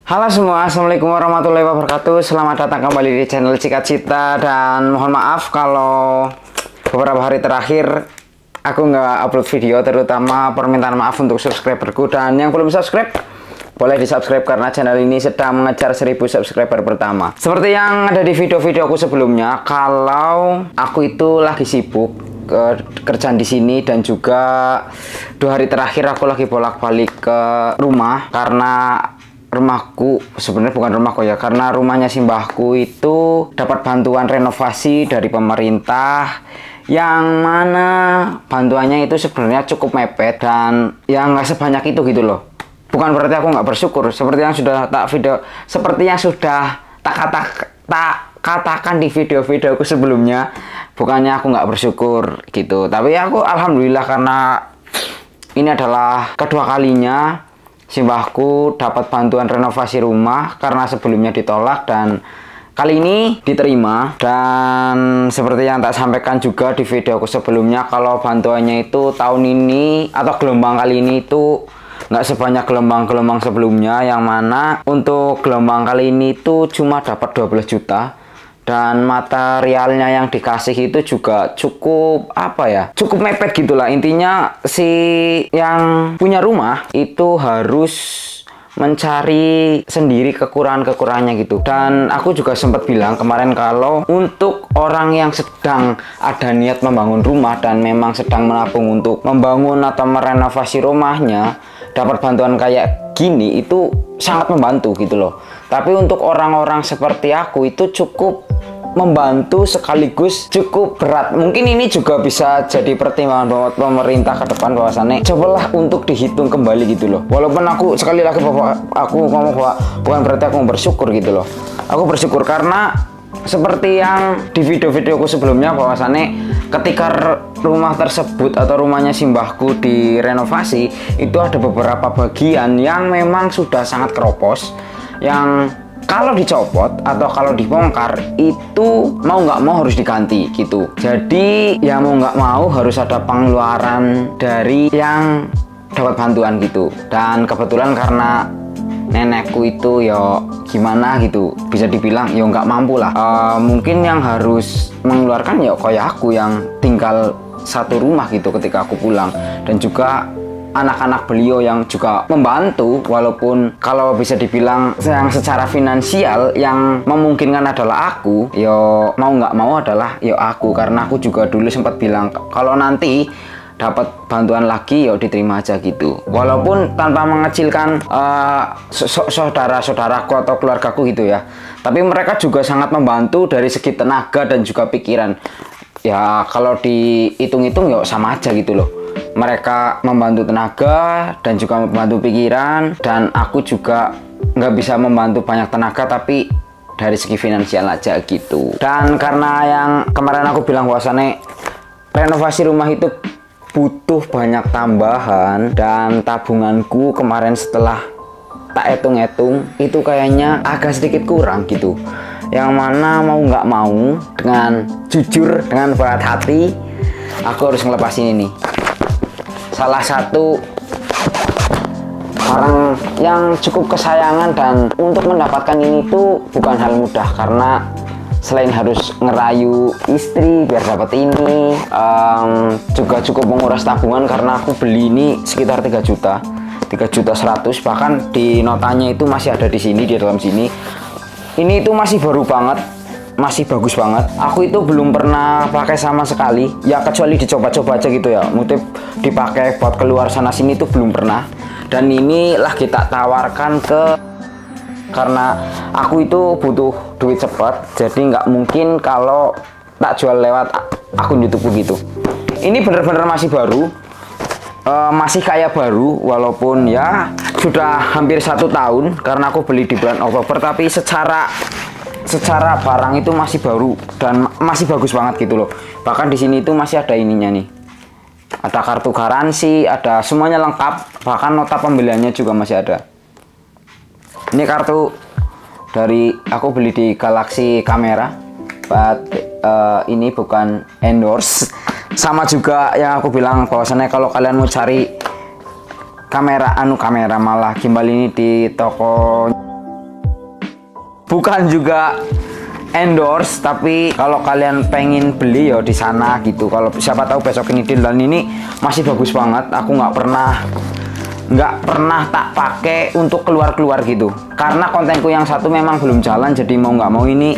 Halo semua, assalamualaikum warahmatullahi wabarakatuh. Selamat datang kembali di channel Cikacita. Dan mohon maaf kalau beberapa hari terakhir aku nggak upload video, terutama permintaan maaf untuk subscriberku. Dan yang belum subscribe, boleh di subscribe karena channel ini sedang mengejar 1000 subscriber pertama. Seperti yang ada di video-videoku sebelumnya, kalau aku itu lagi sibuk kerjaan di sini, dan juga 2 hari terakhir aku lagi bolak-balik ke rumah karena rumahku, sebenarnya bukan rumahku ya, karena rumahnya simbahku itu dapat bantuan renovasi dari pemerintah, yang mana bantuannya itu sebenarnya cukup mepet dan yang nggak sebanyak itu gitu loh. Bukan berarti aku nggak bersyukur, seperti yang sudah katakan di video-videoku sebelumnya. Bukannya aku nggak bersyukur gitu, tapi aku alhamdulillah karena ini adalah kedua kalinya simbahku dapat bantuan renovasi rumah, karena sebelumnya ditolak dan kali ini diterima. Dan seperti yang tak sampaikan juga di videoku sebelumnya, kalau bantuannya itu tahun ini atau gelombang kali ini itu nggak sebanyak gelombang-gelombang sebelumnya, yang mana untuk gelombang kali ini itu cuma dapat 12 juta. Dan materialnya yang dikasih itu juga cukup cukup mepet gitulah. Intinya si yang punya rumah itu harus mencari sendiri kekurangan-kekurangannya gitu. Dan aku juga sempat bilang kemarin, kalau untuk orang yang sedang ada niat membangun rumah dan memang sedang menabung untuk membangun atau merenovasi rumahnya, dapat bantuan kayak gini itu sangat membantu gitu loh. Tapi untuk orang-orang seperti aku itu cukup membantu sekaligus cukup berat. Mungkin ini juga bisa jadi pertimbangan buat pemerintah ke depan, bahwasannya cobalah untuk dihitung kembali gitu loh. Walaupun aku sekali lagi aku ngomong bahwa bukan berarti aku bersyukur gitu loh. Aku bersyukur karena seperti yang di video-videoku sebelumnya, bahwasannya ketika rumah tersebut atau rumahnya simbahku direnovasi, itu ada beberapa bagian yang memang sudah sangat keropos, yang kalau dicopot atau kalau dibongkar itu mau nggak mau harus diganti gitu. Jadi ya mau nggak mau harus ada pengeluaran dari yang dapat bantuan gitu. Dan kebetulan karena nenekku itu ya gimana gitu, bisa dibilang ya nggak mampu lah. Mungkin yang harus mengeluarkan ya kayak aku yang tinggal satu rumah gitu ketika aku pulang, dan juga anak-anak beliau yang juga membantu. Walaupun kalau bisa dibilang yang secara finansial yang memungkinkan adalah aku, yo mau nggak mau adalah yo aku, karena aku juga dulu sempat bilang kalau nanti dapat bantuan lagi yo diterima aja gitu. Walaupun tanpa mengecilkan saudara-saudaraku atau keluargaku gitu ya, tapi mereka juga sangat membantu dari segi tenaga dan juga pikiran. Ya kalau dihitung-hitung yo sama aja gitu loh. Mereka membantu tenaga dan juga membantu pikiran, dan aku juga nggak bisa membantu banyak tenaga, tapi dari segi finansial aja gitu. Dan karena yang kemarin aku bilang bahwasannya renovasi rumah itu butuh banyak tambahan, dan tabunganku kemarin setelah tak hitung-hitung itu kayaknya agak sedikit kurang gitu. Yang mana mau nggak mau, dengan jujur, dengan berat hati, aku harus ngelepasin ini. Salah satu orang yang cukup kesayangan, dan untuk mendapatkan ini tuh bukan hal mudah, karena selain harus ngerayu istri biar dapat ini, juga cukup menguras tabungan, karena aku beli ini sekitar 3 juta 100, bahkan di notanya itu masih ada di sini, di dalam sini. Ini itu masih baru banget, masih bagus banget. Aku itu belum pernah pakai sama sekali ya, kecuali dicoba-coba aja gitu ya. Motif dipakai buat keluar sana sini itu belum pernah. Dan ini lagi tak tawarkan karena aku itu butuh duit cepat, jadi nggak mungkin kalau tak jual lewat akun YouTube gitu. Ini bener-bener masih baru, masih kayak baru, walaupun ya sudah hampir 1 tahun karena aku beli di bulan Oktober, tapi secara barang itu masih baru dan masih bagus banget gitu loh. Bahkan di sini itu masih ada ininya nih, ada kartu garansi, ada semuanya lengkap, bahkan nota pembeliannya juga masih ada. Ini kartu dari aku beli di Galaxy Camera, but ini bukan endorse. Sama juga yang aku bilang bahwasannya kalau kalian mau cari kamera malah gimbal ini di toko bukan juga endorse, tapi kalau kalian pengen beli ya di sana gitu. Kalau siapa tahu besok ini deal, dan ini masih bagus banget. Aku nggak pernah tak pakai untuk keluar gitu, karena kontenku yang satu memang belum jalan, jadi mau nggak mau ini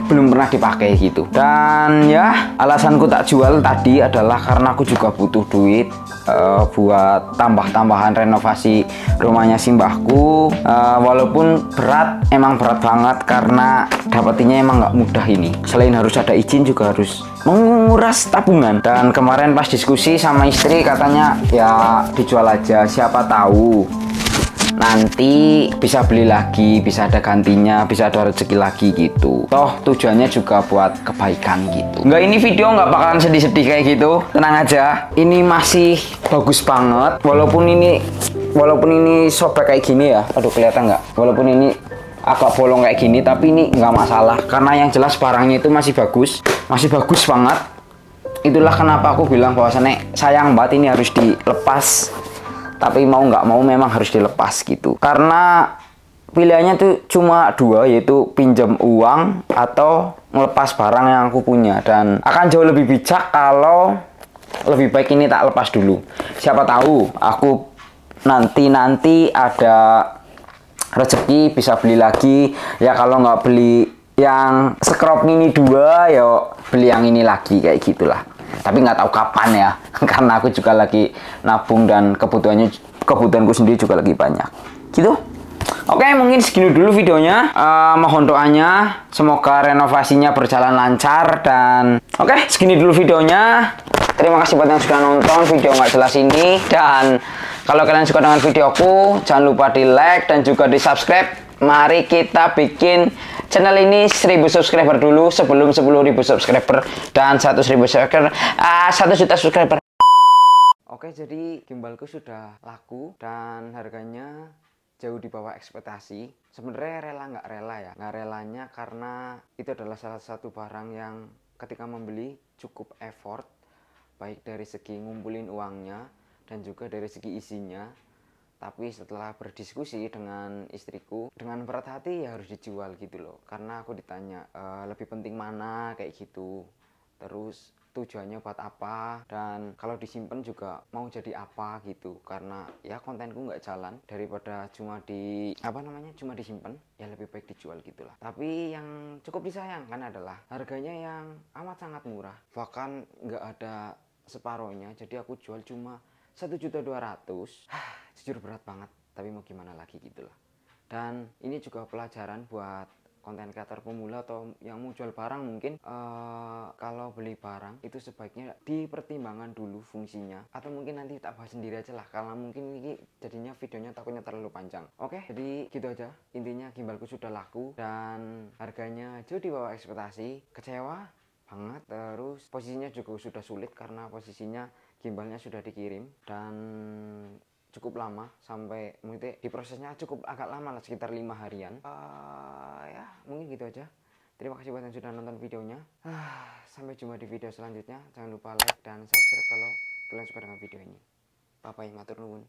belum pernah dipakai gitu. Dan ya, alasanku tak jual tadi adalah karena aku juga butuh duit buat tambah-tambahan renovasi rumahnya simbahku. Walaupun emang berat banget karena dapetinnya emang nggak mudah ini. Selain harus ada izin, juga harus menguras tabungan. Dan kemarin pas diskusi sama istri, katanya ya dijual aja, siapa tahu nanti bisa beli lagi, bisa ada gantinya, bisa ada rezeki lagi gitu. Toh tujuannya juga buat kebaikan gitu. Enggak, ini video nggak bakalan sedih-sedih kayak gitu, tenang aja. Ini masih bagus banget, walaupun ini sobek kayak gini ya. Aduh, kelihatan nggak? Walaupun ini agak bolong kayak gini, tapi ini nggak masalah karena yang jelas barangnya itu masih bagus banget. Itulah kenapa aku bilang bahwasannya sayang banget ini harus dilepas. Tapi mau nggak mau memang harus dilepas gitu, karena pilihannya tuh cuma dua, yaitu pinjam uang atau ngelepas barang yang aku punya. Dan akan jauh lebih bijak kalau lebih baik ini tak lepas dulu. Siapa tahu aku nanti ada rezeki bisa beli lagi ya. Kalau nggak beli yang scrap mini 2 ya beli yang ini lagi, kayak gitulah. Tapi nggak tahu kapan ya, karena aku juga lagi nabung dan kebutuhanku sendiri juga lagi banyak gitu. Oke, mungkin segini dulu videonya. Mohon doanya, semoga renovasinya berjalan lancar. Dan oke, segini dulu videonya. Terima kasih buat yang sudah nonton video nggak jelas ini. Dan kalau kalian suka dengan videoku, jangan lupa di like dan juga di subscribe. Mari kita bikin channel ini 1000 subscriber dulu, sebelum 10.000 subscriber dan 100.000 subscriber, 1 juta subscriber. Oke, jadi gimbalku sudah laku dan harganya jauh di bawah ekspektasi. Sebenarnya rela nggak rela ya, nggak relanya karena itu adalah salah satu barang yang ketika membeli cukup effort, baik dari segi ngumpulin uangnya dan juga dari segi isinya. Tapi setelah berdiskusi dengan istriku, dengan berat hati ya harus dijual gitu loh. Karena aku ditanya lebih penting mana kayak gitu, terus tujuannya buat apa, dan kalau disimpan juga mau jadi apa gitu. Karena ya kontenku nggak jalan, daripada cuma cuma disimpan, ya lebih baik dijual gitulah. Tapi yang cukup disayangkan adalah harganya yang amat sangat murah, bahkan nggak ada separohnya. Jadi aku jual cuma 1.200.000. Jujur berat banget, tapi mau gimana lagi gitulah. Dan ini juga pelajaran buat konten kreator pemula atau yang mau jual barang mungkin. Kalau beli barang itu sebaiknya dipertimbangkan dulu fungsinya, atau mungkin nanti tak bahas sendiri aja lah, karena mungkin ini jadinya videonya takutnya terlalu panjang. Oke, jadi gitu aja. Intinya gimbalku sudah laku dan harganya jauh di bawah ekspektasi. Kecewa banget. Terus posisinya juga sudah sulit karena posisinya gimbalnya sudah dikirim dan cukup lama, sampai mungkin di prosesnya cukup agak lama lah, sekitar 5 harian. Ya mungkin gitu aja. Terima kasih buat yang sudah nonton videonya. Sampai jumpa di video selanjutnya. Jangan lupa like dan subscribe kalau kalian suka dengan video ini. Bye bye, matur nuwun.